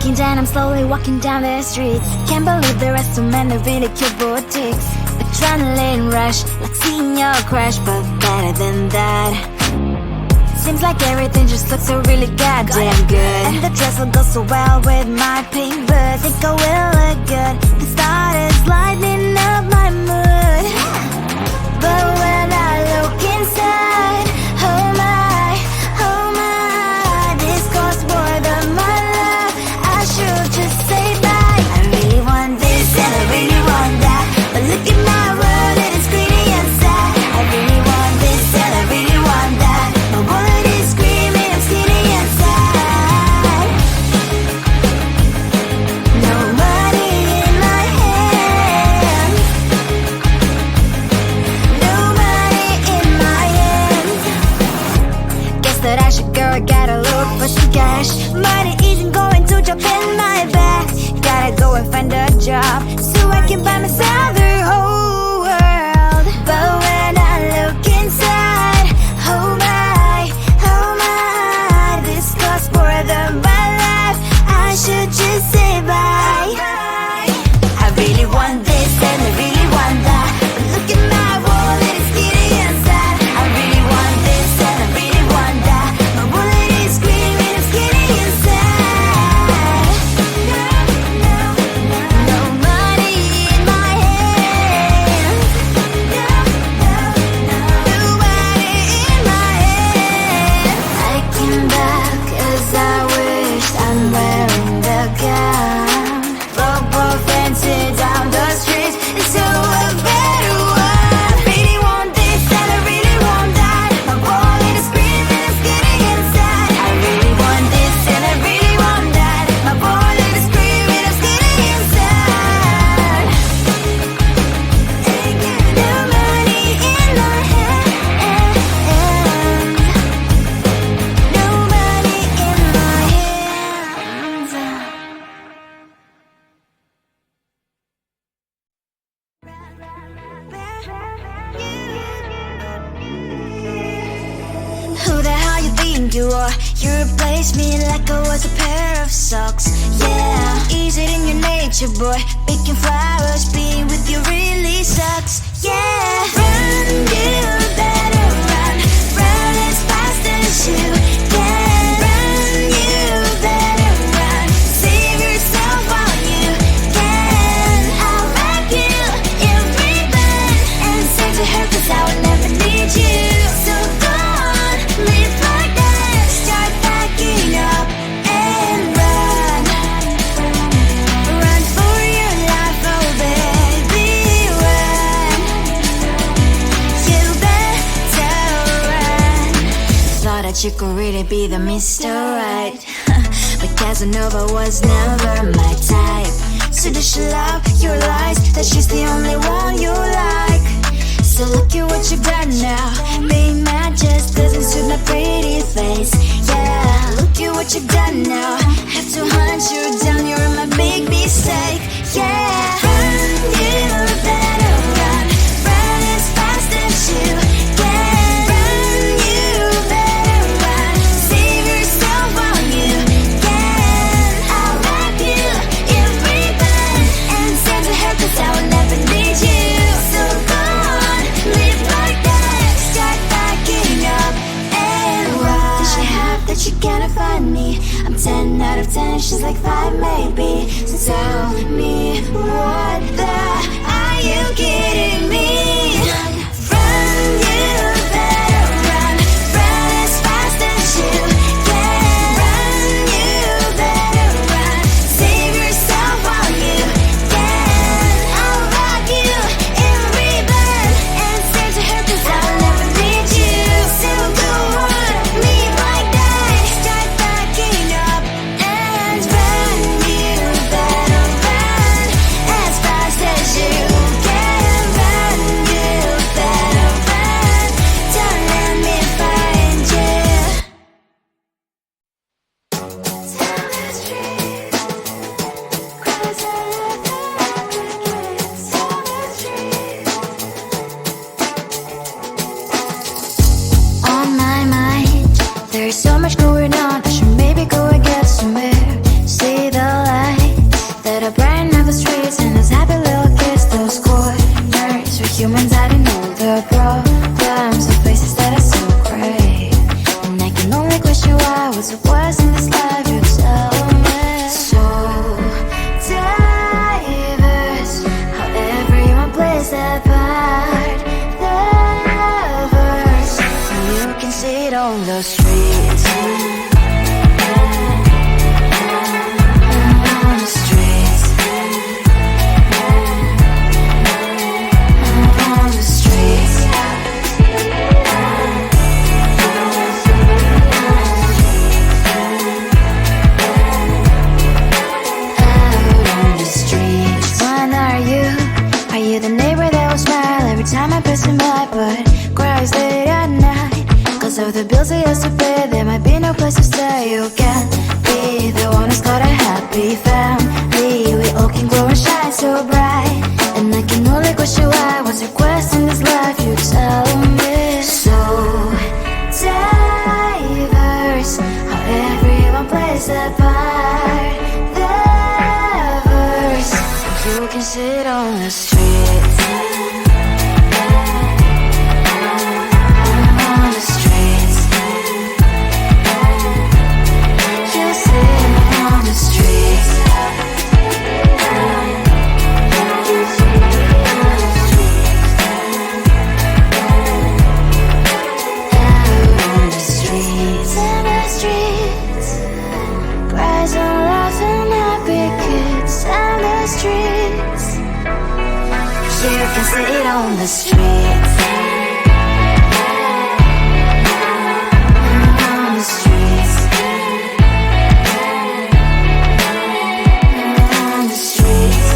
Breaking down, I'm slowly walking down the streets. Can't believe there are so many really cute boutiques. Adrenaline rush, like seeing your crush, but better than that. Seems like everything just looks so really goddamn good. And the dress will go so well with my pink boots. Think I will look good. The start is lighting up my mood. But when I look inside, oh my, this costs more than my love. I should just say bye. I really want this and I really want that, but look at my world and it's pretty and sad. I really want this and I really want that. My wallet is screaming, I'm skinny and sad. No money in my hand. No money in my hand. Guess that I should go, I gotta look for some cash. Money isn't going to jump in my bag. Gotta go and find a job so I can buy myself the whole world. But when I look inside, oh my, this costs more than my life. I should just say bye. I really want this and I really want that, but look at my wallet, it's skinny and sad. I really want this and I really want that. My wallet is screaming, I'm skinny and sad. No money in my hand. No money in my hand. I came back as I wished. I'm wearing the gown. Robo fancy down the streets into a better one. I really want this and I really want that. My wallet is screaming, it's getting inside. I really want this and I really want that. My wallet is screaming, it's getting inside. No money in my hand. No money in my hands. Who the hell you think you are? You replaced me like I was a pair of socks. Yeah, is it in your nature, boy? Picking flowers, being with you really sucks. Yeah, run, you better run. Run as fast as you can. Run, you better run. Save yourself while you can. I'll wrap you in ribbon and send to her, 'cause I will never need you. So go on, live like that. Start packing up and run. Run for your life, oh baby, run. You better run. Thought that you could really be the Mr. Right, but Casanova was never my type. So does she love your lies, that she's the only one you like? So look at what you've done now. Being mad just doesn't suit my pretty face. Yeah, look at what you've done now. Have to hunt you down, you're my big mistake. Yeah, run, you better run. Run as fast as you can. Run, you better run. Save yourself while you can. I'll wrap you in ribbon and send to her, 'cause I will never need you. So go on, live like that. Start packing up and run. What does she have that you cannot find me? I'm 10 out of 10, she's like 5 maybe. So tell me, what the, are you kidding me? Run, you better run. Run as fast as you can. Run, you better run. Save yourself while you can. I'll wrap you in ribbon and send to her, 'cause I'll never need you. So go on, live like that. Start packing up and run. You better run as fast as you can. Run, you better run. Don't let me find you. Tell the street, 'cause I love the crickets. Tell the street. On my mind, there's so much going on. I should maybe go and get somewhere. See the on the streets. On the streets. On the streets. The neighbor that will smile every time I pass him by, but cries late at night. Cause of the bills I used to pay, there might be no place to stay. You can be the one who's got a happy family. We all can grow and shine so bright. And I can only question why. What's your quest in this life? You tell me. So diverse, how everyone plays their part. You can sit on the streets. On the streets. You sit on the streets. Out on the streets. In the streets. Cries and laughs and happy kids. And the streets. You can sit on the streets. On the streets. On the streets.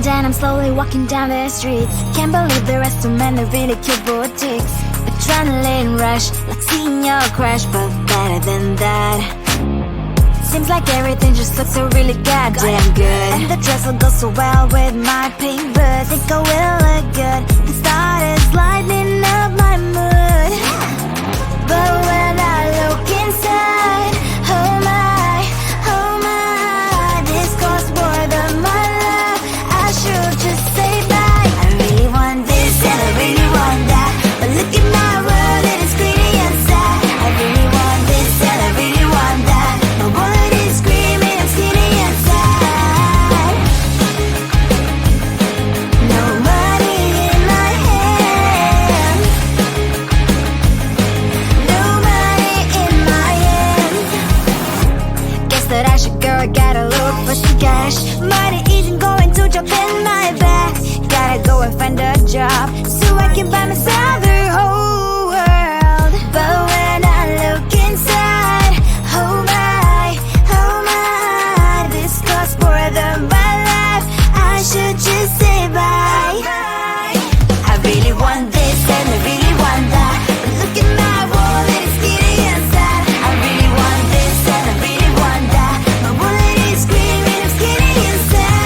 And I'm slowly walking down the streets. Can't believe the rest of men are really cute boutiques. Adrenaline rush, like seeing your crush, but better than that. Seems like everything just looks so really goddamn good. And the dress will go so well with my pink boots. Think I will look good. The start is lighting up my mood. But when I look inside, oh my, this costs more than my love. I should just say bye. I really want this and I really want that, but look at my world, it is pretty and sad. I really want this and I really want that. My wallet is screaming, I'm skinny and sad. No money in my hand. No money in my hand. Guess that I should go, gotta look for some cash. Money isn't going to jump in my back. Gotta go and find a job so I can buy myself the whole world. But when I look inside, oh my, this costs more than my life. I should just say bye. I really want this and I really want that, but look at my wallet, it's skinny and sad. I really want this and I really want that. My wallet is screaming, I'm skinny and sad.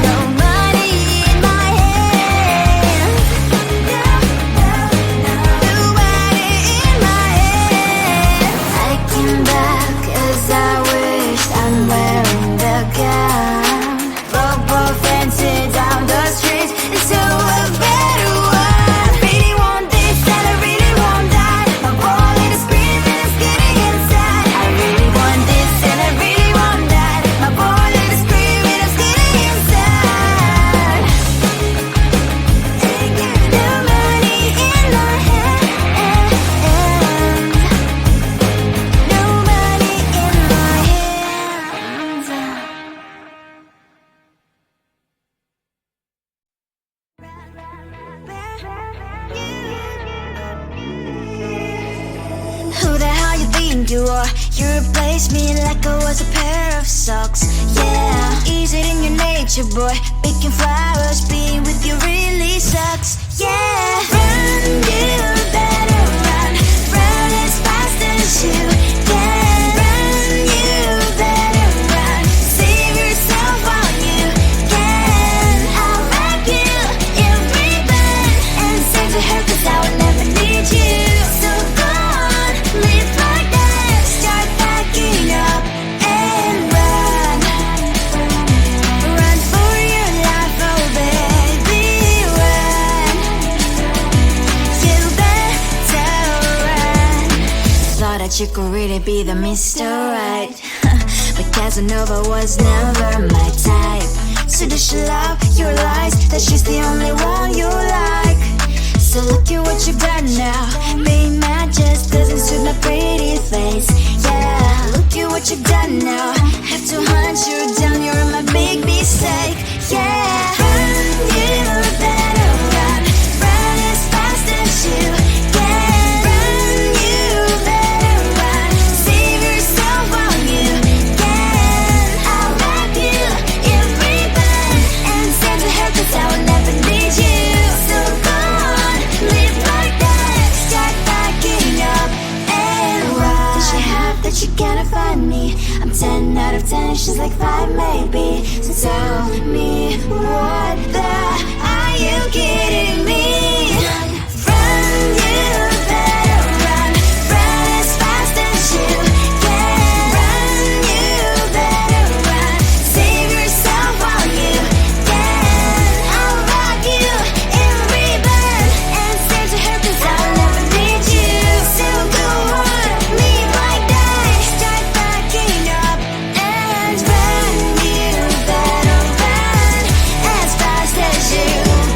No money in my hand. No money in my hand. I came back as I wish I'm wearing the gown. Football fancy down the streets, it's so a better one. I really want this and I really want that. My wallet is screaming, I'm skinny inside. I really want this and I really want that. My wallet is screaming, I'm skinny inside. No money in my hand. No money in my hands. Who the hell you think you are? You replaced me like I was a pair of socks. Yeah, is it in your nature? nature, boy. Picking flowers, being with you really sucks. Yeah, run, you better run. Run as fast as you can. Run, you better run. Save yourself while you can. I'll wrap you in ribbon and send to her, 'cause I will never need you. So go on, live like that. Start packing up and run. Run for your life, oh baby, run. You better run. Thought that you could really be the Mr. Right, but Casanova was never my type. So does she love your lies, that she's the only one you like? So look at what you've done now. Being mad just doesn't suit my pretty face. Yeah, look at what you've done now. Have to hunt you down, you're my big mistake. Yeah, run, you better run. Run as fast as you can. Run, you better run. Save yourself while you can. I'll wrap you in ribbon and send to her, 'cause I will never need you. So go on, live like that. Start packing up and run. Does she have that you cannot find me? I'm 10 out of 10, she's like 5 maybe. So tell me, what the, are you kidding me? Run, you better run. Run as fast as you can. Run, you better run. Save yourself while you can. I'll rock you in ribbon and send to her, 'cause I will never need you. So go on, live like that. Start packing up and run. You better run as fast as you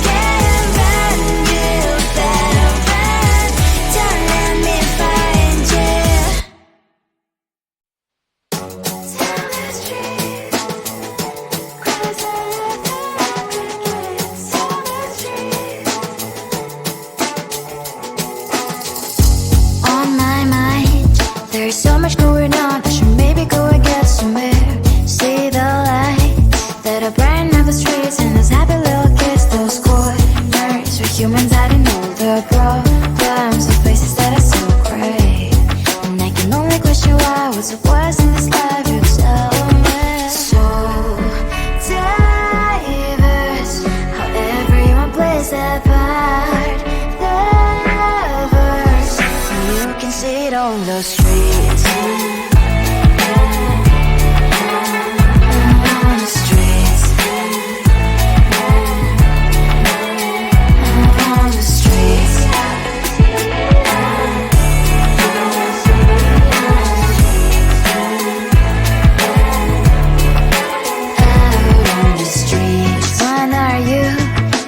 can. Run, you better run. Don't let me find you. Tell the street, cries out the crickets. Tell the street. On my mind, there's so much going on. I should maybe go and get some air. See the lights that are brighten up the streets, and those happy little kids, those corners where humans hiding all the problems, the places that are so great. And I can only question why, what's the worst in this life, you tell me. So diverse, how everyone plays their part. Lovers, you can see it on the streets. On the streets. On the streets. Out on the streets. When are you?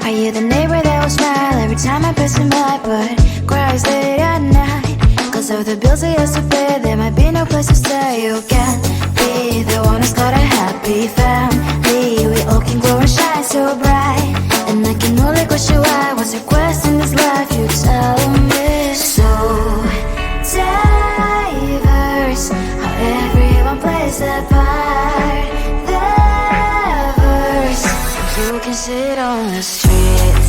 Are you the neighbor that will smile every time I pass him by, but cries late at night? 'Cause of the bills he has to pay, there might be no place to stay. You can't be the one who's got a happy family. We all can glow and shine so bright, and I can only question why, what's your quest in this life, you tell me. So diverse, how everyone plays their part. Lovers, you can sit on the streets.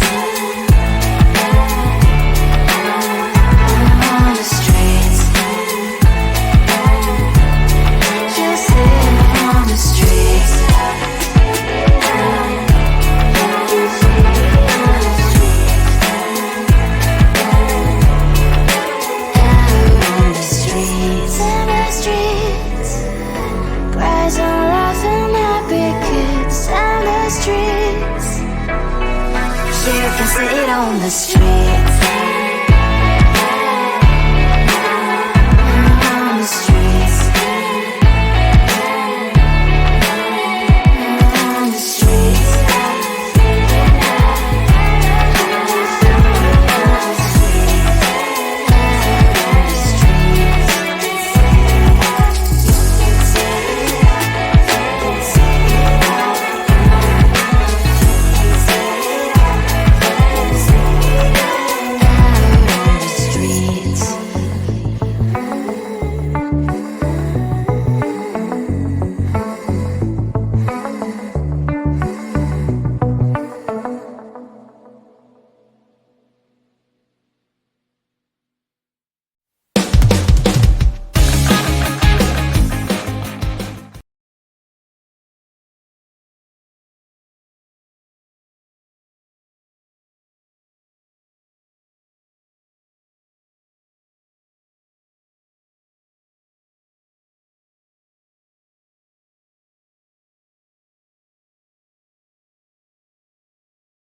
On the streets. You sit on the streets. Out on the streets. In the streets. Cries and laughing happy kids. On the streets. You can sit on the streets.